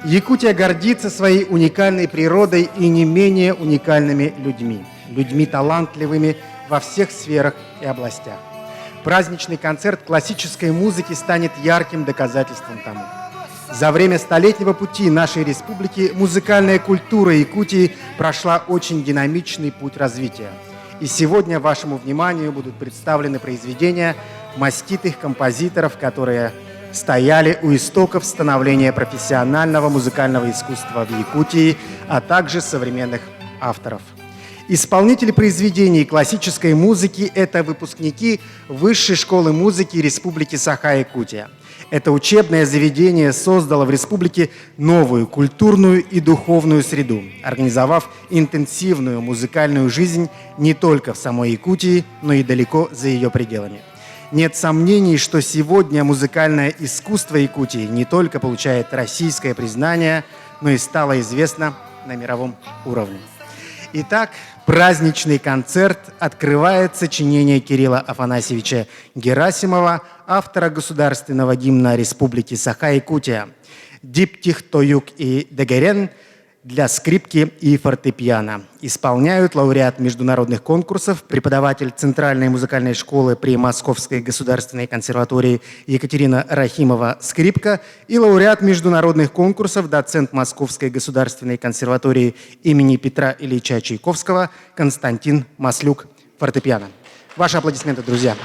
Якутия гордится своей уникальной природой и не менее уникальными людьми. Людьми талантливыми во всех сферах и областях. Праздничный концерт классической музыки станет ярким доказательством тому. За время столетнего пути нашей республики музыкальная культура Якутии прошла очень динамичный путь развития. И сегодня вашему вниманию будут представлены произведения маститых композиторов, которые стояли у истоков становления профессионального музыкального искусства в Якутии, а также современных авторов. Исполнители произведений классической музыки – это выпускники Высшей школы музыки Республики Саха-Якутия. Это учебное заведение создало в республике новую культурную и духовную среду, организовав интенсивную музыкальную жизнь не только в самой Якутии, но и далеко за ее пределами. Нет сомнений, что сегодня музыкальное искусство Якутии не только получает российское признание, но и стало известно на мировом уровне. Итак, праздничный концерт открывает сочинение Кирилла Афанасьевича Герасимова, автора государственного гимна Республики Саха-Якутия «Диптих Тоюк и Дагерен» для скрипки и фортепиано. Исполняют лауреат международных конкурсов, преподаватель Центральной музыкальной школы при Московской государственной консерватории Екатерина Рахимова скрипка и лауреат международных конкурсов, доцент Московской государственной консерватории имени Петра Ильича Чайковского Константин Маслюк фортепиано. Ваши аплодисменты, друзья.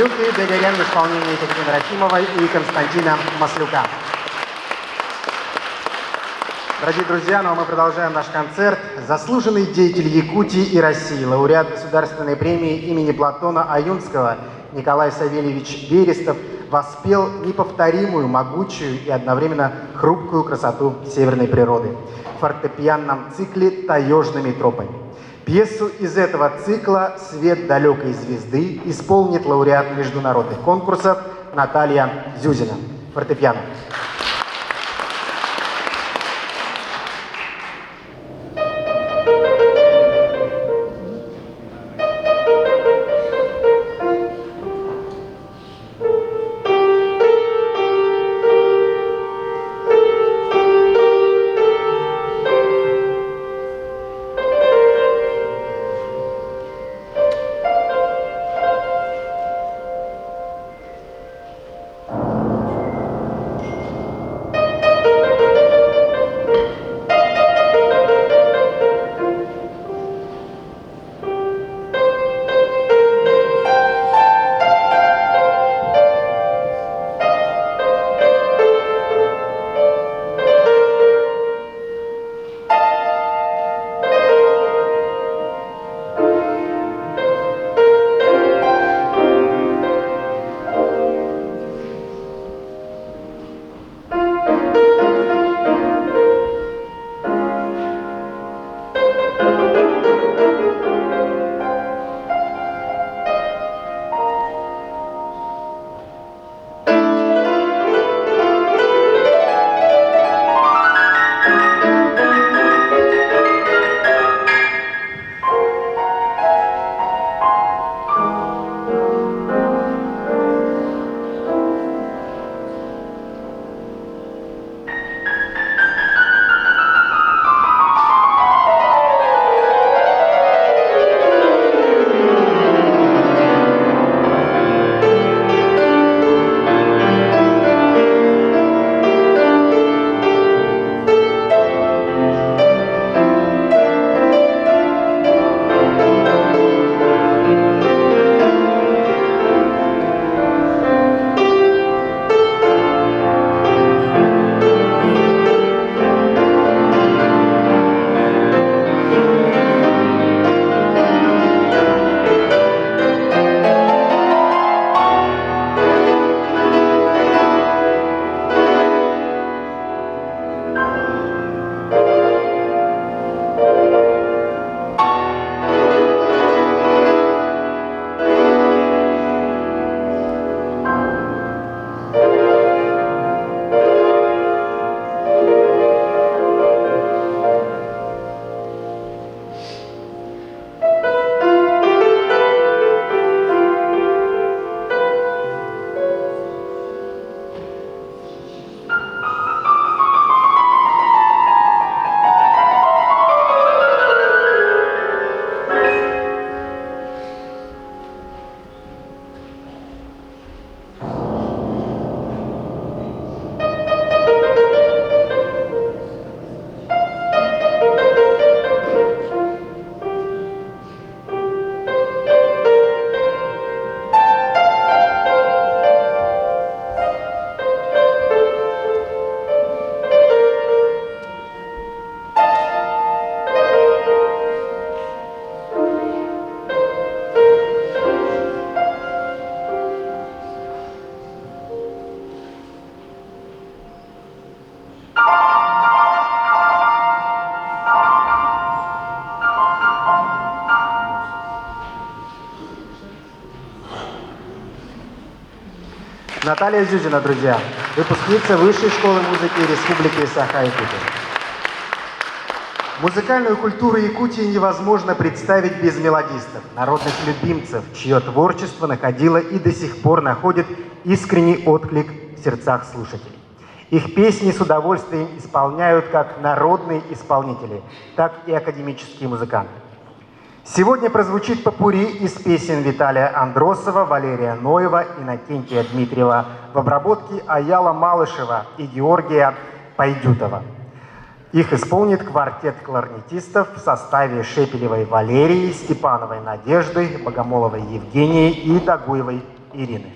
Трюфи Дегорен в исполнении Екатерины Рахимовой и Константина Маслюка. Дорогие друзья, ну а мы продолжаем наш концерт. Заслуженный деятель Якутии и России, лауреат Государственной премии имени Платона Аюнского Николай Савельевич Берестов воспел неповторимую, могучую и одновременно хрупкую красоту северной природы в фортепианном цикле «Таежными тропами». Пьесу из этого цикла «Свет далекой звезды» исполнит лауреат международных конкурсов Наталья Зюзина. Фортепиано. Наталья Зюзина, друзья, выпускница Высшей школы музыки Республики Саха-Якутия. Музыкальную культуру Якутии невозможно представить без мелодистов, народных любимцев, чье творчество находило и до сих пор находит искренний отклик в сердцах слушателей. Их песни с удовольствием исполняют как народные исполнители, так и академические музыканты. Сегодня прозвучит попурри из песен Виталия Андросова, Валерия Ноева, Иннокентия Дмитриева в обработке Аяла Малышева и Георгия Пайдютова. Их исполнит квартет кларнетистов в составе Шепелевой Валерии, Степановой Надежды, Богомоловой Евгении и Дагуевой Ирины.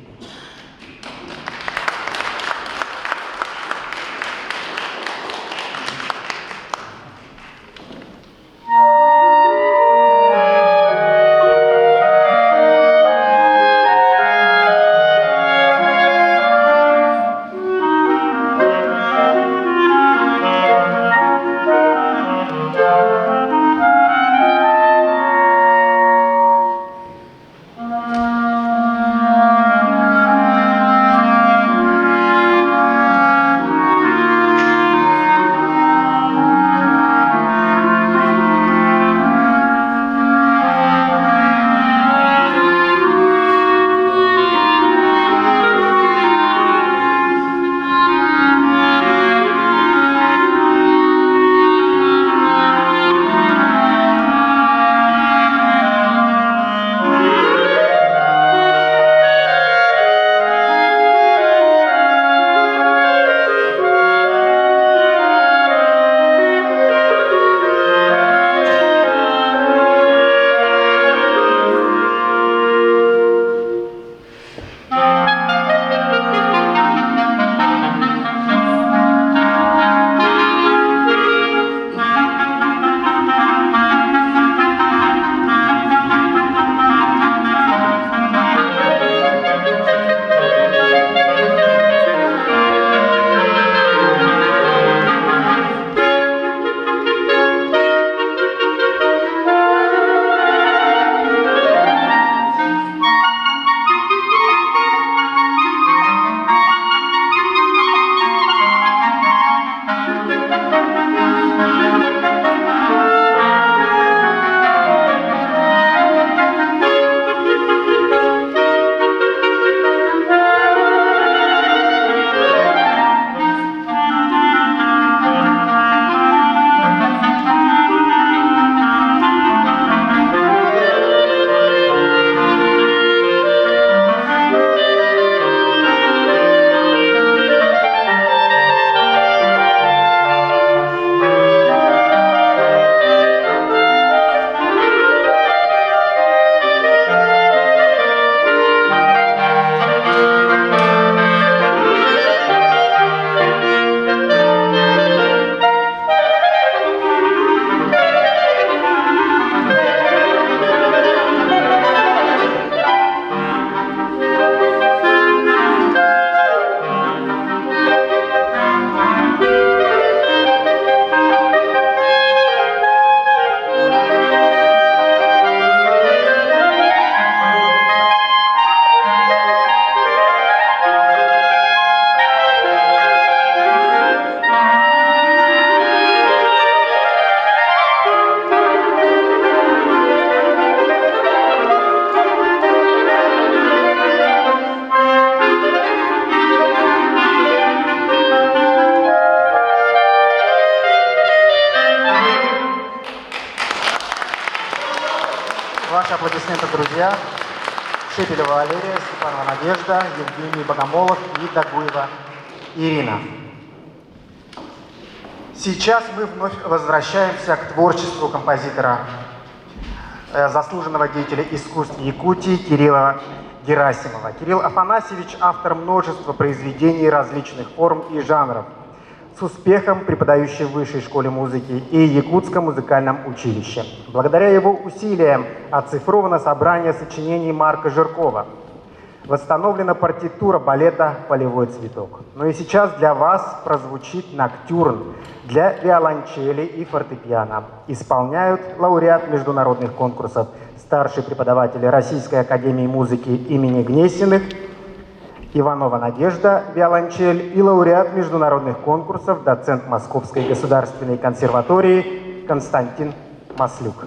Ваши аплодисменты, друзья. Шепелева Валерия, Степанова Надежда, Евгений Богомолов и Дагуева Ирина. Сейчас мы вновь возвращаемся к творчеству композитора, заслуженного деятеля искусств Якутии Кирилла Герасимова. Кирилл Афанасьевич – автор множества произведений различных форм и жанров, с успехом преподающий в Высшей школе музыки и Якутском музыкальном училище. Благодаря его усилиям оцифровано собрание сочинений Марка Жиркова. Восстановлена партитура балета «Полевой цветок». Ну и сейчас для вас прозвучит ноктюрн для виолончели и фортепиано. Исполняют лауреат международных конкурсов, старший преподаватель Российской академии музыки имени Гнесиных Иванова Надежда, виолончель, и лауреат международных конкурсов, доцент Московской государственной консерватории Константин Маслюк.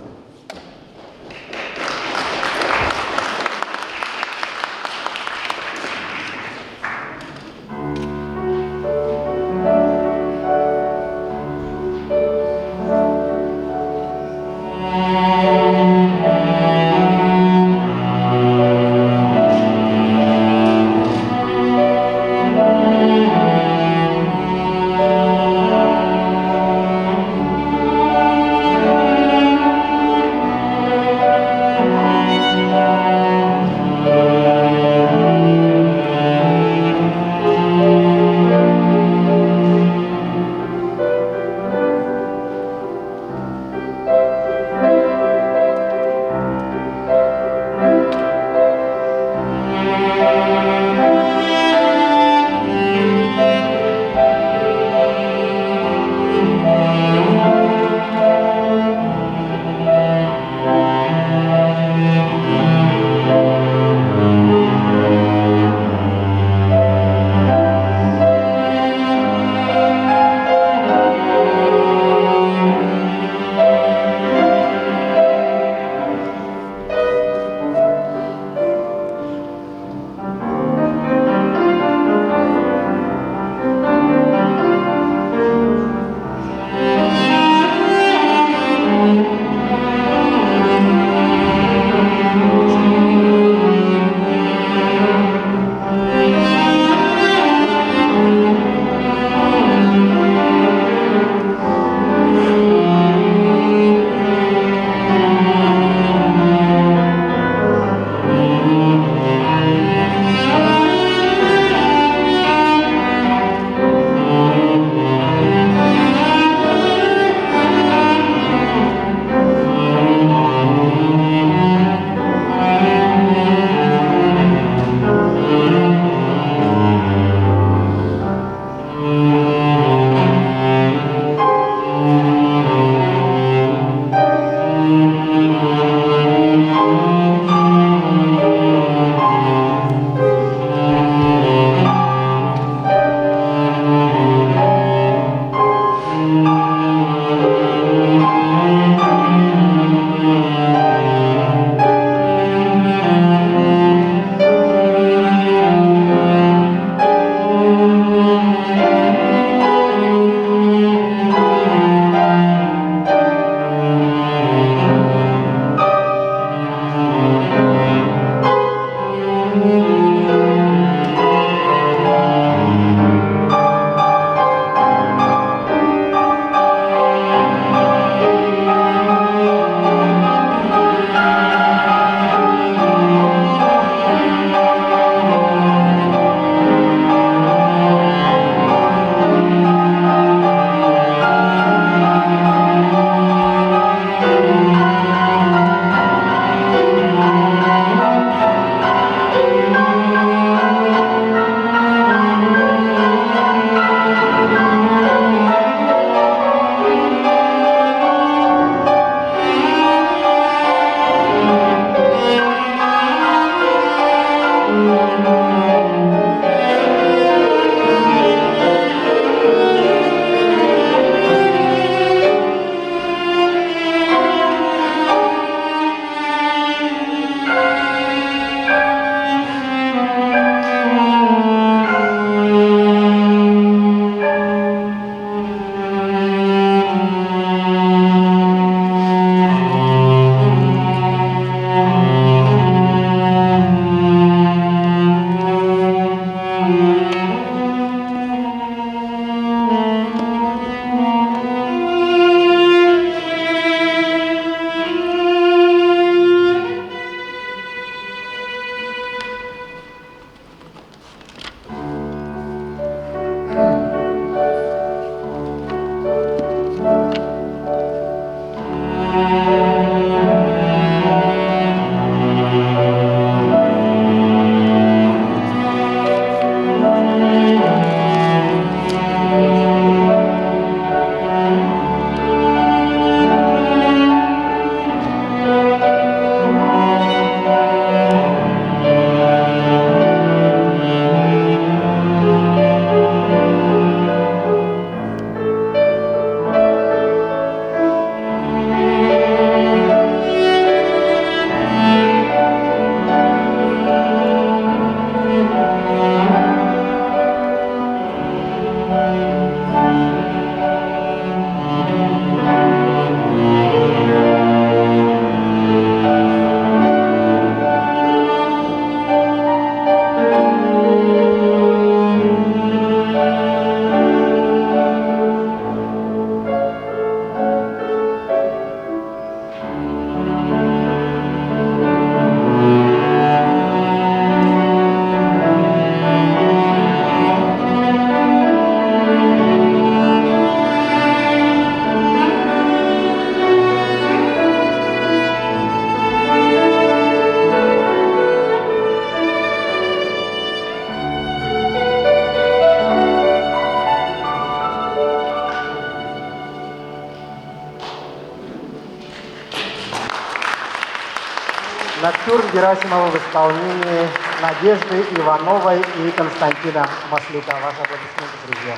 Ноктюрн Герасимова в исполнении Надежды Ивановой и Константина Маслюка. Ваши аплодисменты, друзья.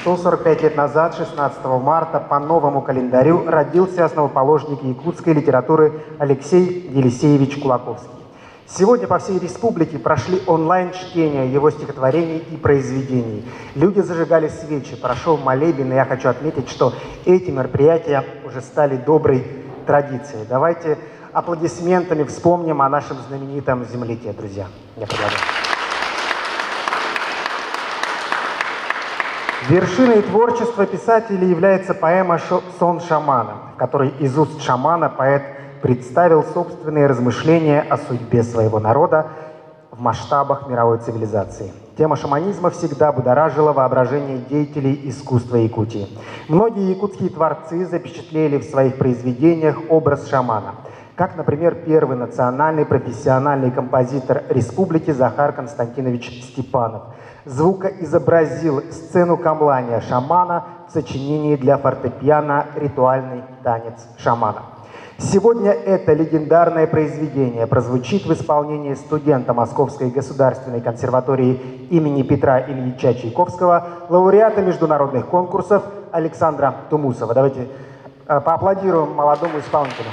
145 лет назад, 16 марта, по новому календарю, родился основоположник якутской литературы Алексей Елисеевич Кулаковский. Сегодня по всей республике прошли онлайн-чтения его стихотворений и произведений. Люди зажигали свечи, прошел молебен, и я хочу отметить, что эти мероприятия уже стали доброй традицией. Давайте аплодисментами вспомним о нашем знаменитом земляке, друзья. Я предлагаю. Вершиной творчества писателя является поэма «Сон шамана», в которой из уст шамана поэт представил собственные размышления о судьбе своего народа в масштабах мировой цивилизации. Тема шаманизма всегда будоражила воображение деятелей искусства Якутии. Многие якутские творцы запечатлели в своих произведениях образ шамана, как, например, первый национальный профессиональный композитор республики Захар Константинович Степанов звукоизобразил сцену камлания шамана в сочинении для фортепиано «Ритуальный танец шамана». Сегодня это легендарное произведение прозвучит в исполнении студента Московской государственной консерватории имени Петра Ильича Чайковского, лауреата международных конкурсов Александра Тумусова. Давайте поаплодируем молодому исполнителю.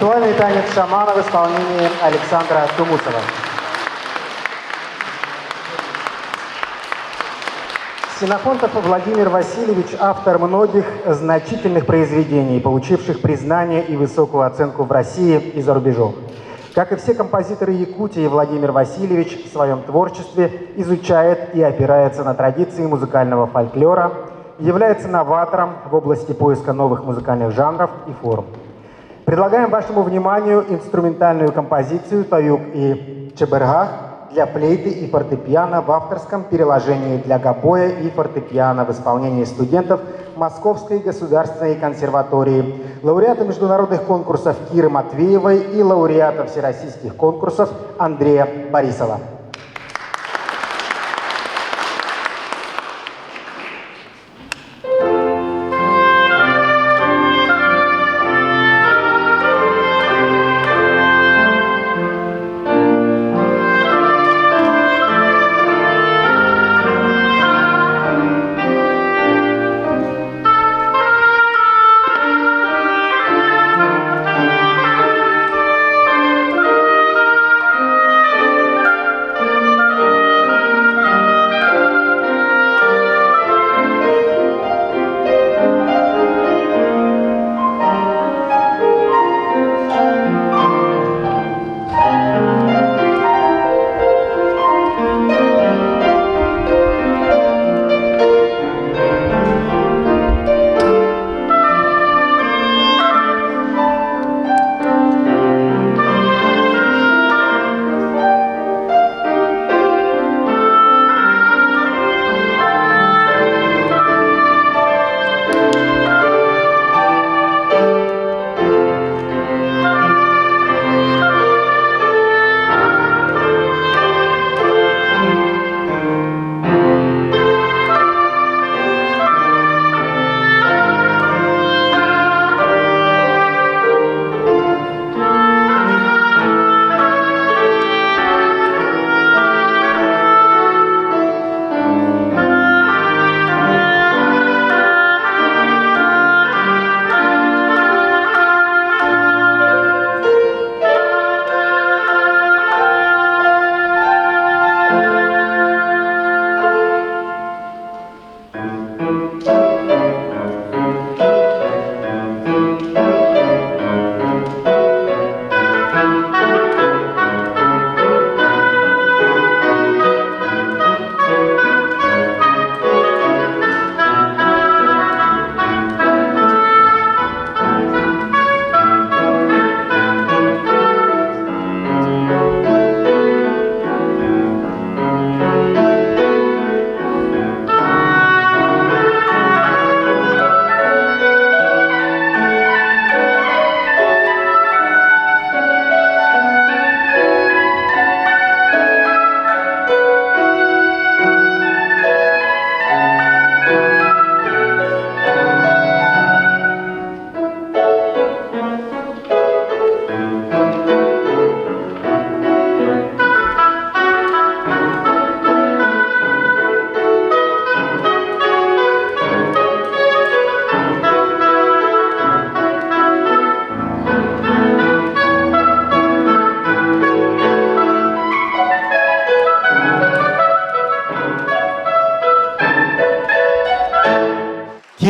Ритуальный танец шамана в исполнении Александра Тумусова. Ксенофонтов Владимир Васильевич – автор многих значительных произведений, получивших признание и высокую оценку в России и за рубежом. Как и все композиторы Якутии, Владимир Васильевич в своем творчестве изучает и опирается на традиции музыкального фольклора, является новатором в области поиска новых музыкальных жанров и форм. Предлагаем вашему вниманию инструментальную композицию «Таюк и Чебергах» для флейты и фортепиано в авторском переложении для гобоя и фортепиано в исполнении студентов Московской государственной консерватории, лауреата международных конкурсов Киры Матвеевой и лауреата всероссийских конкурсов Андрея Борисова.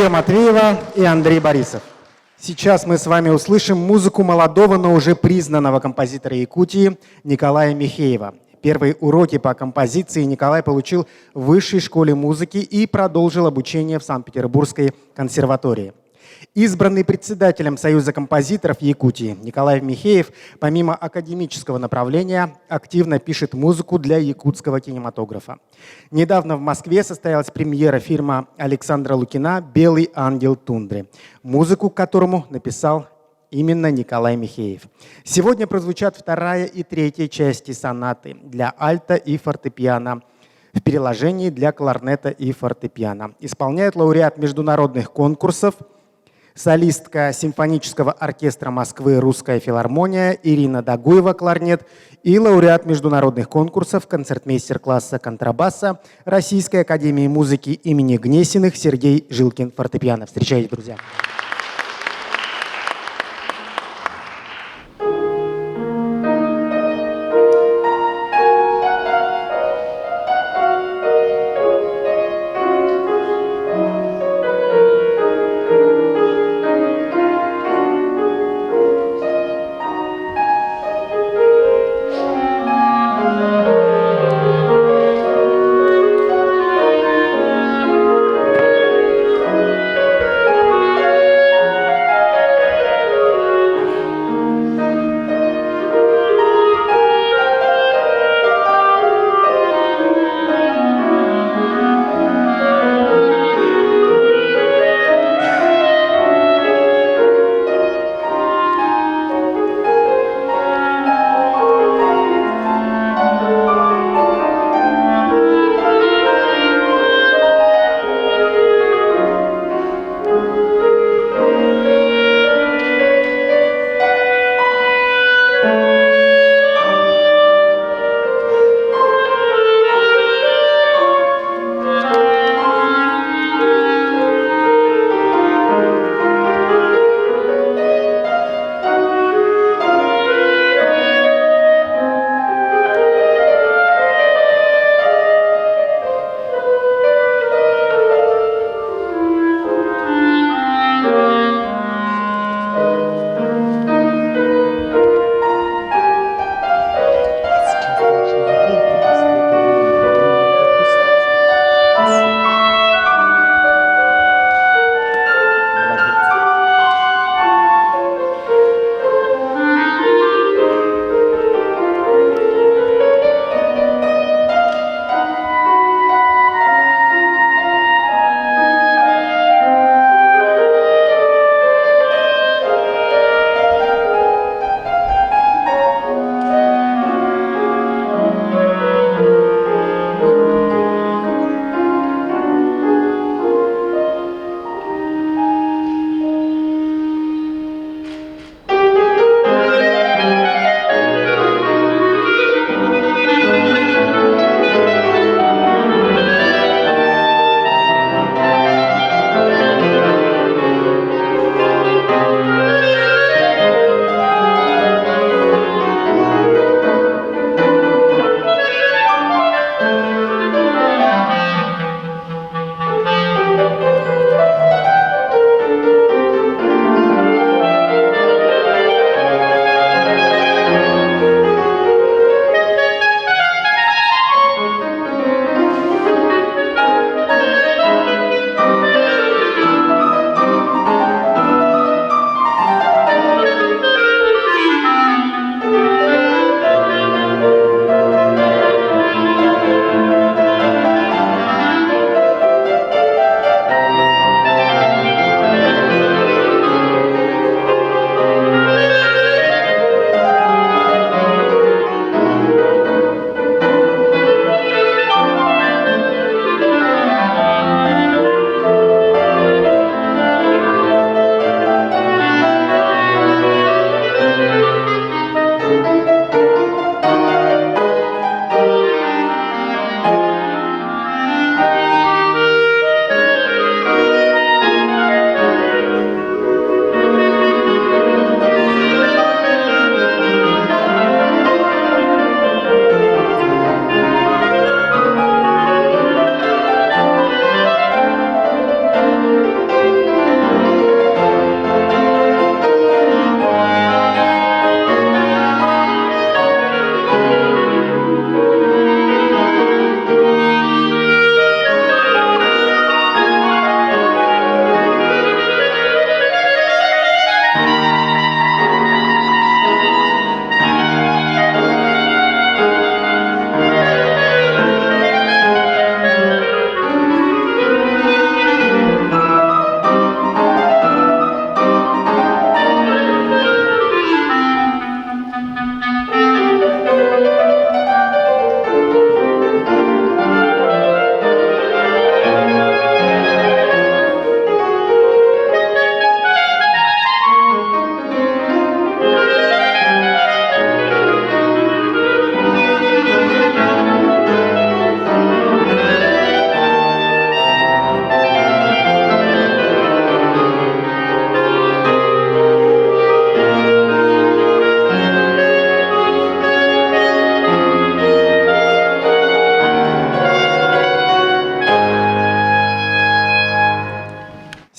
Кира Матвеева и Андрей Борисов. Сейчас мы с вами услышим музыку молодого, но уже признанного композитора Якутии Николая Михеева. Первые уроки по композиции Николай получил в Высшей школе музыки и продолжил обучение в Санкт-Петербургской консерватории. Избранный председателем Союза композиторов Якутии Николай Михеев, помимо академического направления, активно пишет музыку для якутского кинематографа. Недавно в Москве состоялась премьера фильма Александра Лукина «Белый ангел тундры», музыку к которому написал именно Николай Михеев. Сегодня прозвучат вторая и третья части сонаты для альта и фортепиано в переложении для кларнета и фортепиано. Исполняет лауреат международных конкурсов, солистка симфонического оркестра Москвы «Русская филармония» Ирина Дагуева, кларнет, и лауреат международных конкурсов, концертмейстер класса контрабаса Российской академии музыки имени Гнесиных Сергей Жилкин, фортепиано. Встречайте, друзья.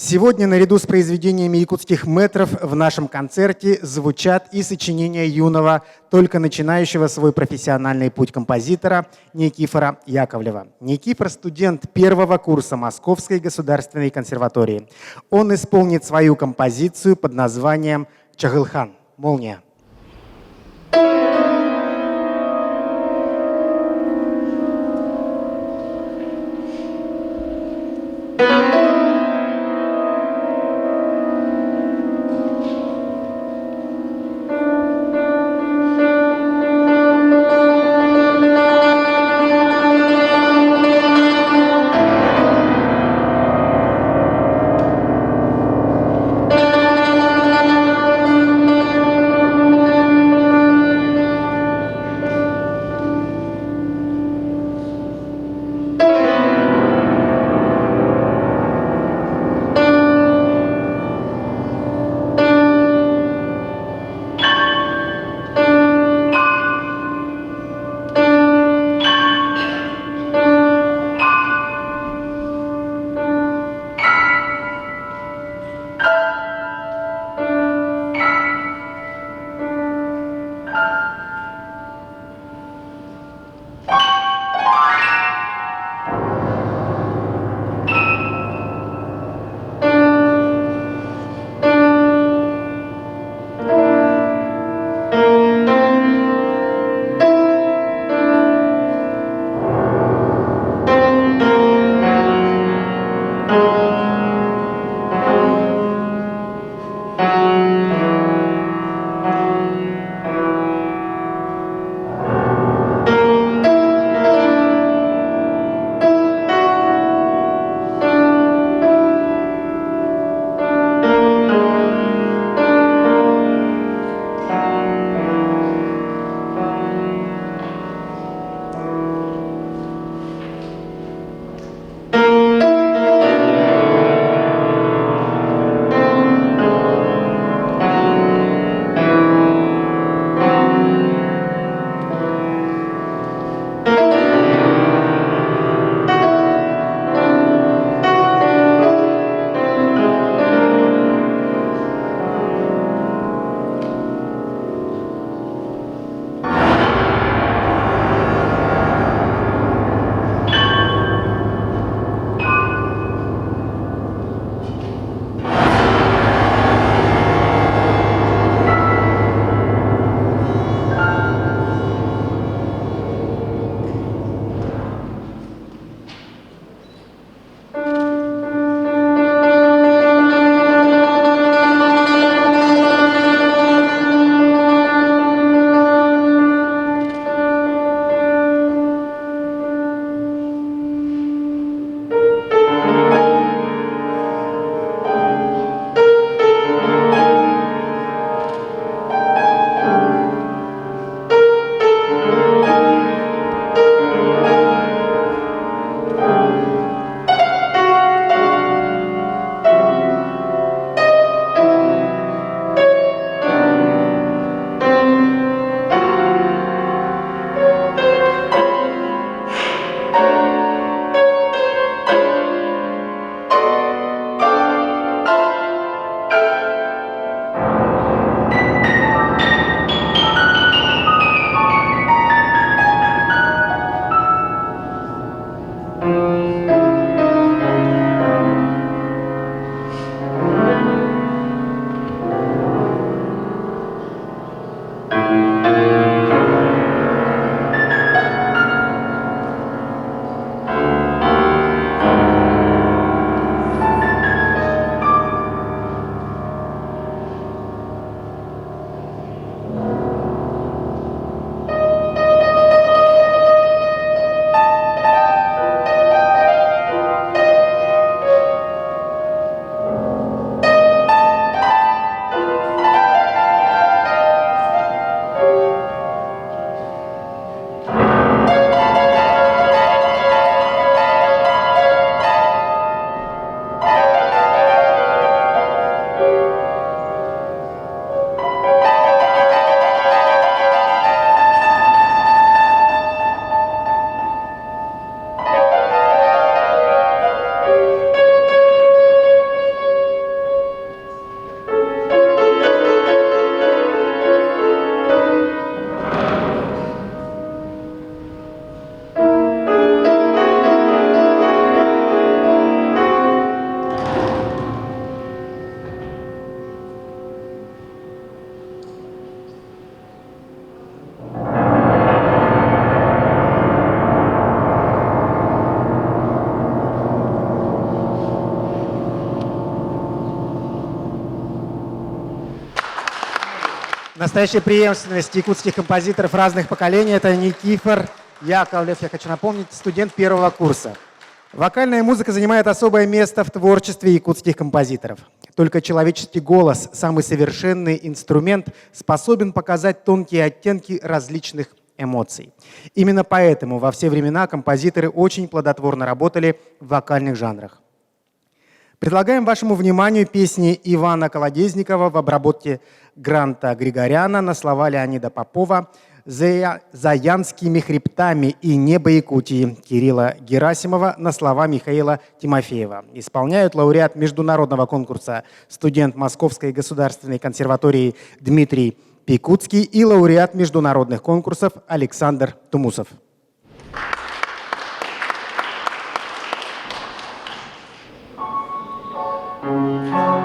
Сегодня наряду с произведениями якутских мэтров в нашем концерте звучат и сочинения юного, только начинающего свой профессиональный путь композитора Никифора Яковлева. Никифор – студент первого курса Московской государственной консерватории. Он исполнит свою композицию под названием «Чагылхан» – «Молния». Настоящая преемственность якутских композиторов разных поколений – это Никифор Яковлев, я хочу напомнить, студент первого курса. Вокальная музыка занимает особое место в творчестве якутских композиторов. Только человеческий голос, самый совершенный инструмент, способен показать тонкие оттенки различных эмоций. Именно поэтому во все времена композиторы очень плодотворно работали в вокальных жанрах. Предлагаем вашему вниманию песни Ивана Колодезникова в обработке Гранта Григоряна на слова Леонида Попова «За Янскими хребтами и небо Якутии» Кирилла Герасимова на слова Михаила Тимофеева. Исполняют лауреат международного конкурса, студент Московской государственной консерватории Дмитрий Пикутский и лауреат международных конкурсов Александр Тумусов. Oh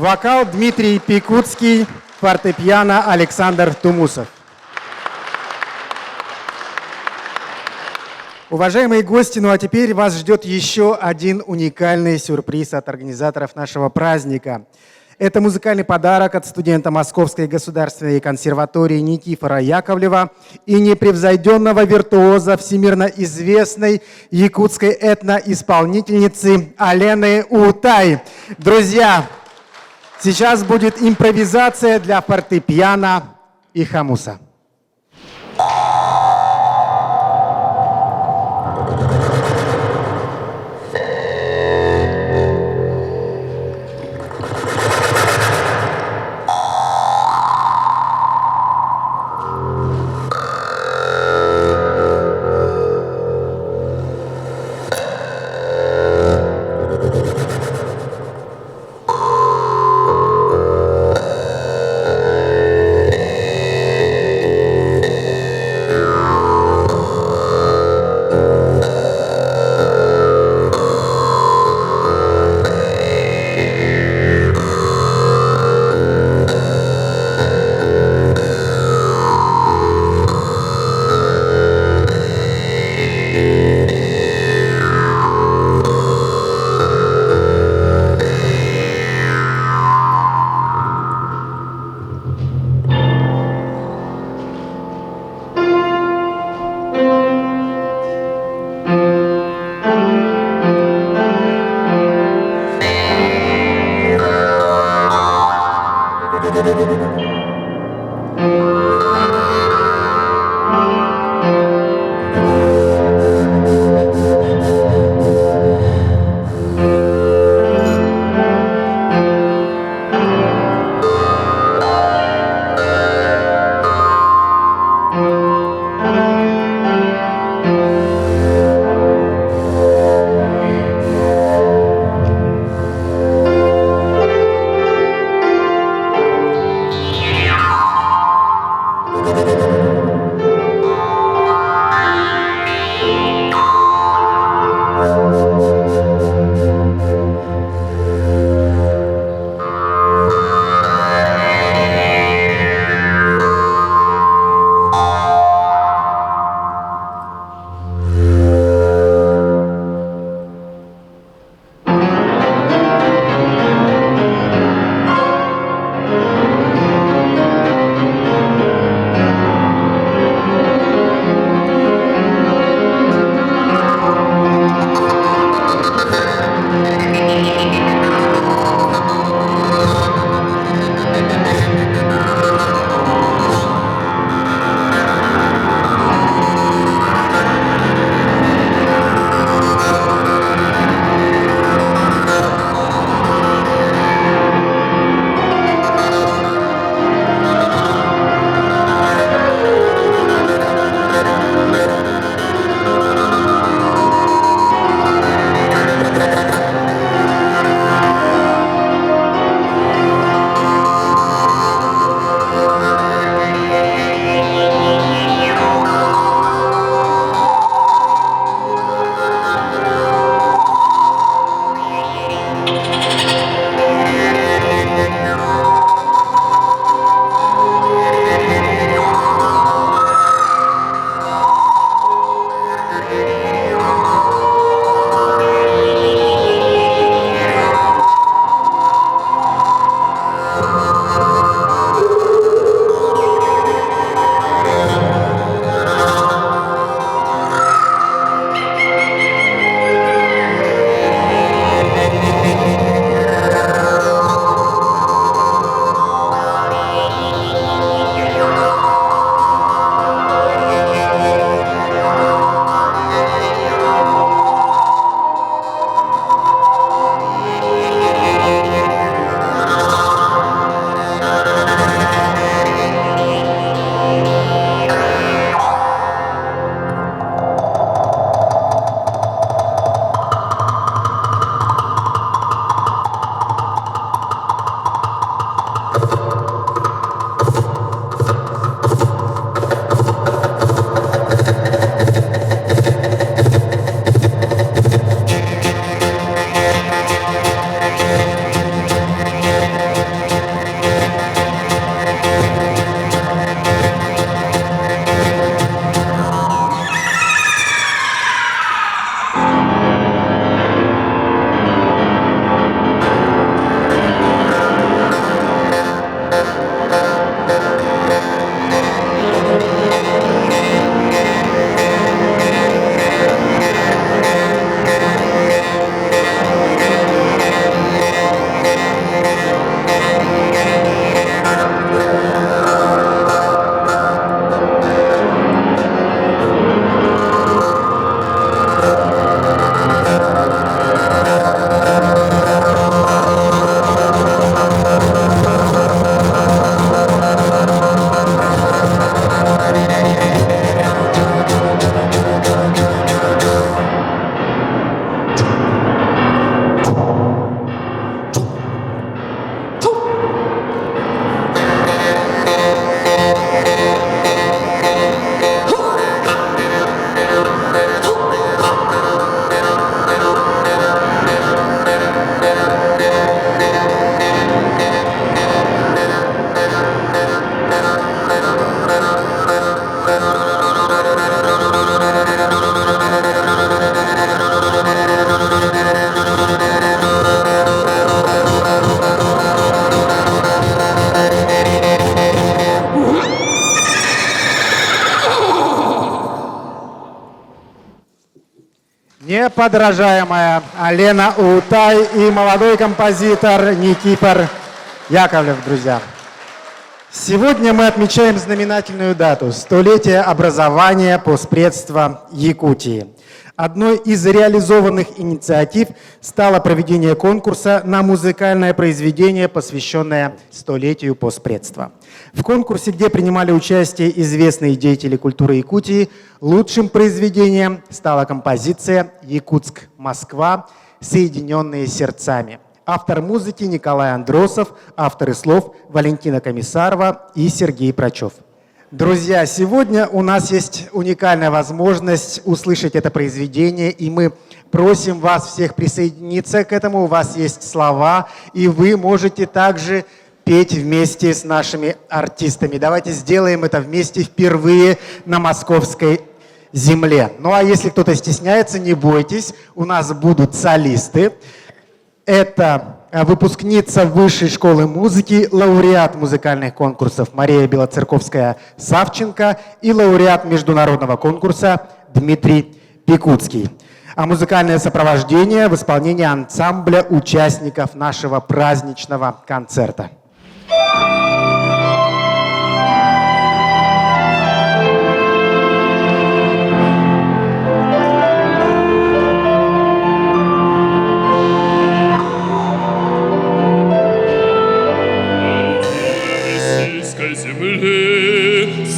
Вокал Дмитрий Пикутский, фортепиано Александр Тумусов. Уважаемые гости, ну а теперь вас ждет еще один уникальный сюрприз от организаторов нашего праздника. Это музыкальный подарок от студента Московской государственной консерватории Никифора Яковлева и непревзойденного виртуоза всемирно известной якутской этноисполнительницы Алены Утай. Друзья, сейчас будет импровизация для фортепиано и хомуса. неподражаемая Лена Утай и молодой композитор Никифор Яковлев, друзья. Сегодня мы отмечаем знаменательную дату – столетие образования постпредства Якутии. Одной из реализованных инициатив стало проведение конкурса на музыкальное произведение, посвященное столетию постпредства. В конкурсе, где принимали участие известные деятели культуры Якутии, лучшим произведением стала композиция «Якутск-Москва. Соединенные сердцами». Автор музыки Николай Андросов, авторы слов Валентина Комиссарова и Сергей Прочев. Друзья, сегодня у нас есть уникальная возможность услышать это произведение, и мы просим вас всех присоединиться к этому. У вас есть слова, и вы можете также петь вместе с нашими артистами. Давайте сделаем это вместе впервые на московской земле. Ну а если кто-то стесняется, не бойтесь, у нас будут солисты. Это выпускница Высшей школы музыки, лауреат музыкальных конкурсов Мария Белоцерковская-Савченко и лауреат международного конкурса Дмитрий Пикутский. А музыкальное сопровождение в исполнении ансамбля участников нашего праздничного концерта.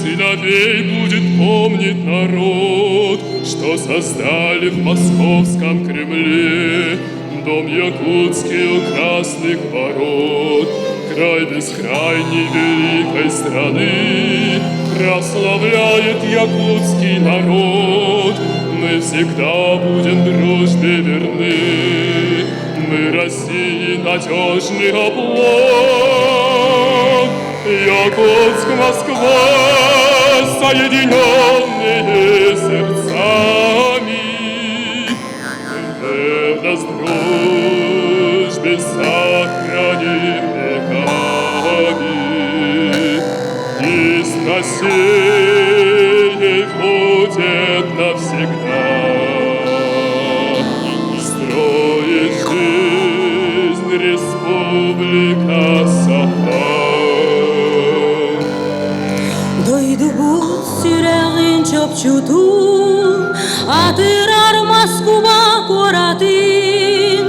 Сыновей будет помнить народ, что создали в московском Кремле дом якутский у красных ворот. Край бескрайней великой страны прославляет якутский народ. Мы всегда будем дружбе верны, мы России надежный оплот. Якутск, Москва, соединенные сердцами, верность дружбе сохраним веками, и с Россией будет навсегда строить жизнь республика Саха. Sürəğin çöpçüdün, atırar Moskva koratın,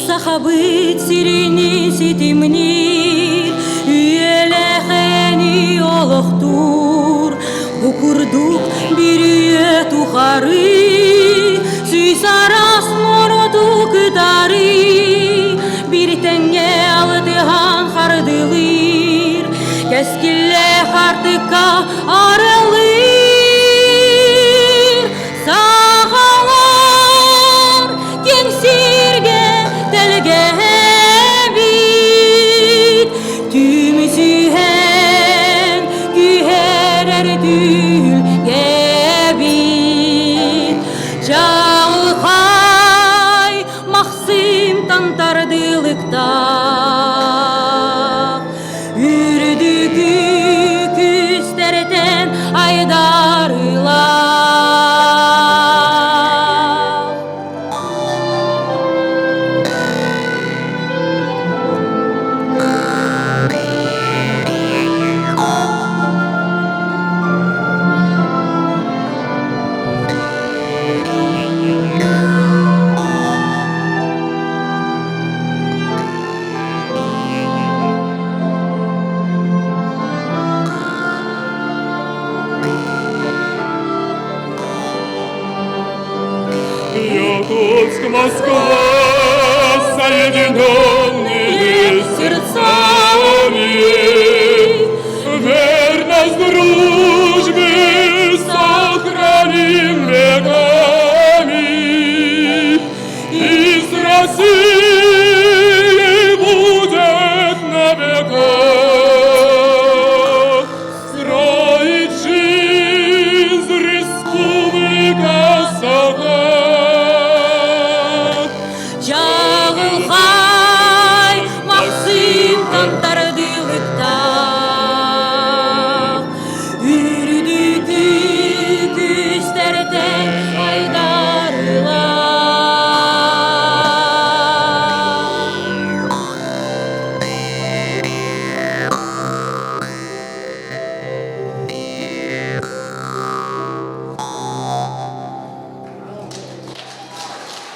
sahabıt sirini sitimni, üyeleheni oluqtur, bu kurduk bir üye tuharı, süysaras morotu kıtarı, bir tenge altıhan hardılır, keskille hartıka arılır. Якутск, Москва, соединенные сердцами, верность дружбе сохраним веками, и с Россией будет навека строить жизнь республика Саха. Jağıl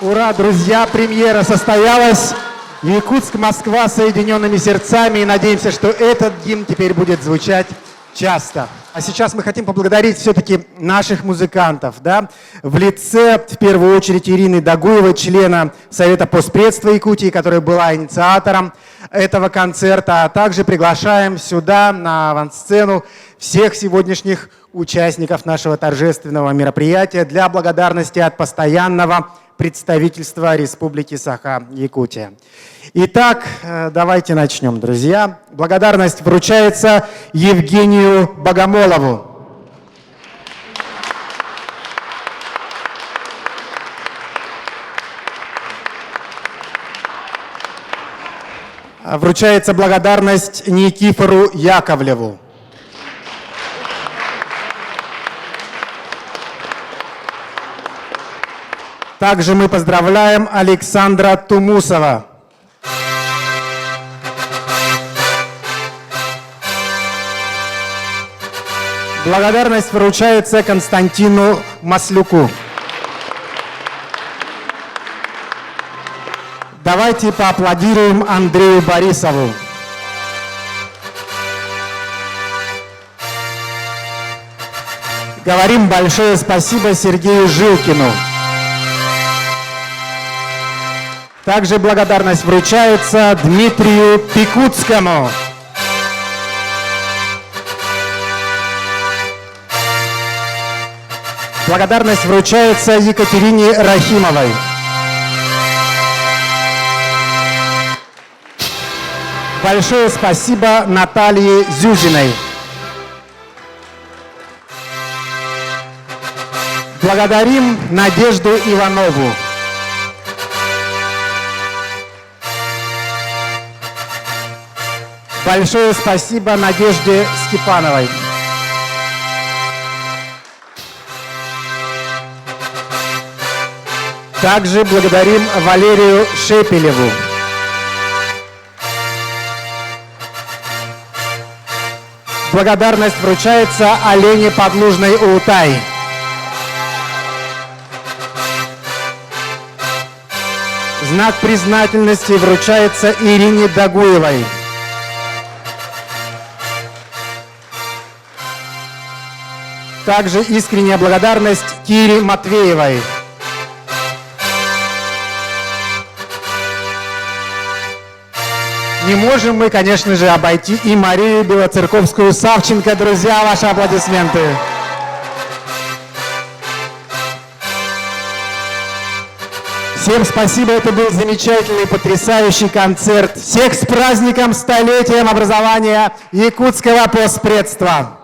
Ура, друзья, премьера состоялась. Якутск, Москва соединенными сердцами. И надеемся, что этот гимн теперь будет звучать часто. А сейчас мы хотим поблагодарить все-таки наших музыкантов, да, в лице, в первую очередь, Ирины Дагуевой, члена Совета постпредства Якутии, которая была инициатором этого концерта, а также приглашаем сюда, на авансцену, всех сегодняшних участников нашего торжественного мероприятия для благодарности от постоянного представительства Республики Саха-Якутия. Итак, давайте начнем, друзья. Благодарность вручается Евгению Богомолову. Вручается благодарность Никифору Яковлеву. Также мы поздравляем Александра Тумусова. Благодарность вручается Константину Маслюку. Давайте поаплодируем Андрею Борисову. Говорим большое спасибо Сергею Жилкину. Также благодарность вручается Дмитрию Пикутскому. Благодарность вручается Екатерине Рахимовой. Большое спасибо Наталье Зюзиной. Благодарим Надежду Иванову. Большое спасибо Надежде Степановой. Также благодарим Валерию Шепелеву. Благодарность вручается Олене Подлужной-Ултай. Знак признательности вручается Ирине Дагуевой. Также искренняя благодарность Кире Матвеевой. Не можем мы, конечно же, обойти и Марию Белоцерковскую-Савченко. Друзья, ваши аплодисменты. Всем спасибо, это был замечательный, потрясающий концерт. Всех с праздником, столетием образования Якутского постпредства.